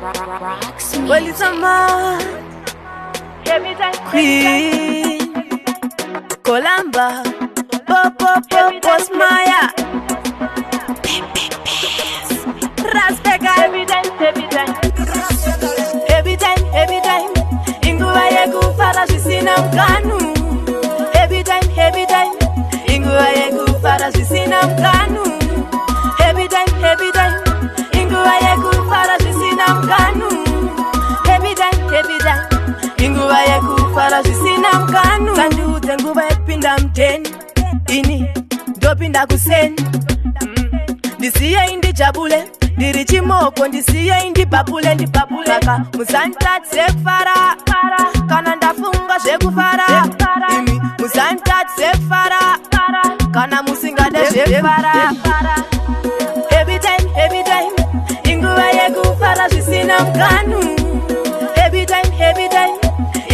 Well, it's a man, Queen, Colamba, Post Maya, Raspega, every time, Ingua Yegu Farasina Kanu, every time, Ingua Yegu Farasina Kanu, every time, Ingua Yegu Farasina Kanu, every time, Ingua Yegu Farasina Kanu, Sandu Tenguba Pinda Mten, Ini, Dopinda Kusen, Disia indi Jabule. Dirichi moko ndisiye indi babule Kaka musanta tsefara Kana ndafunga zvekufara Imi musanta tsefara Kana musinga ndezvefara Every time Inguva yekufara zvisina mkanu Every time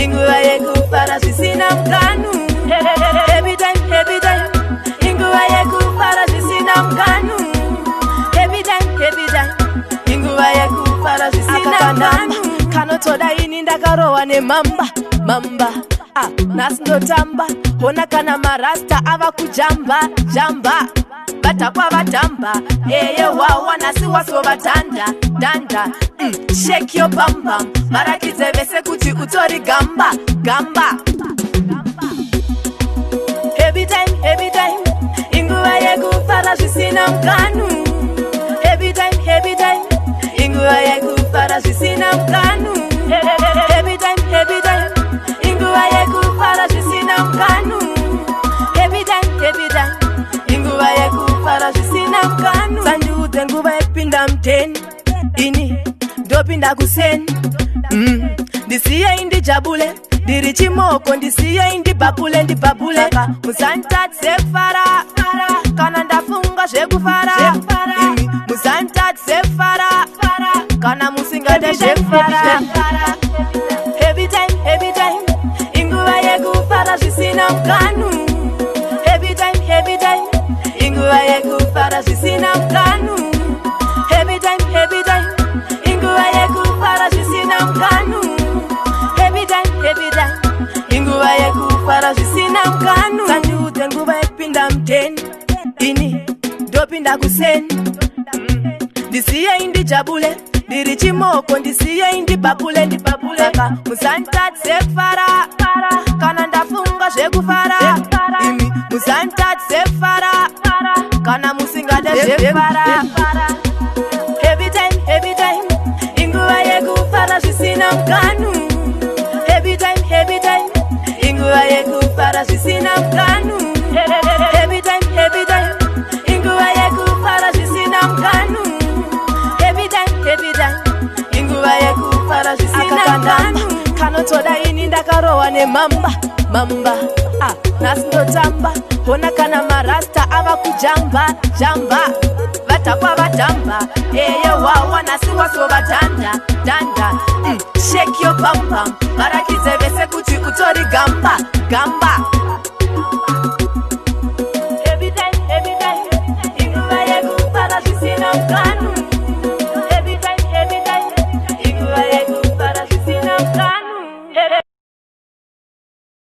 Inguva yekufara zvisina mkanu Every time Inguva yekufara zvisina mkanu Inguva yekufara zvisina mkanu Kanotoda ini ndakarowa nemamba Nasi ndotamba Hona kana marasta ava kujamba Batakwa vatamba Eye wawa nasi waso vatanda Danda Shake your bum bum Marakize vese kuti utori gamba Every time Inguva yekufara zvisina mkanu Every time Inguva yekufara zvisina mkanu Every time Inguva yekufara zvisina mkanu Every time Inguva yekufara zvisina mkanu Sandiudze nguva yekupinda mteni Ini ndopinda kuseni Ndisiye indi Jabule Dirichi moko ndisiye indi babule Musanta tsefara Kana ndafunga zvekufara Imi musanta tsefara Kana musinga ndezvefara Every time Inguva yekufara zvisina mkanu Every time Inguva yekufara zvisina mkanu Every time Inguva yekufara zvisina mkanu Every time Inguva yekufara zvisina mkanu Sandiudze nguva yekupinda mteni Ini ndopinda kuseni Ndisiye indi Jabule Dirichi moko ndisiye indi babule Kaka musanta tsefara Kana ndafunga zvekufara Imi musanta tsefara Kana musinga ndezvefara Every time Inguva yekufara zvisina mkanu Every time Inguva yekufara zvisina mkanu Every time Inguva yekufara zvisina mkanu Every time Inguva yekufara zvisina mkanu Kanotoda ini ndakarowa nemamba Nasi ndotamba Hona kana marasta ava kujamba Vatakwa vatamba Eye wawa nasi waso vatanda Shake your bum bum Marakize vese kuti utori gamba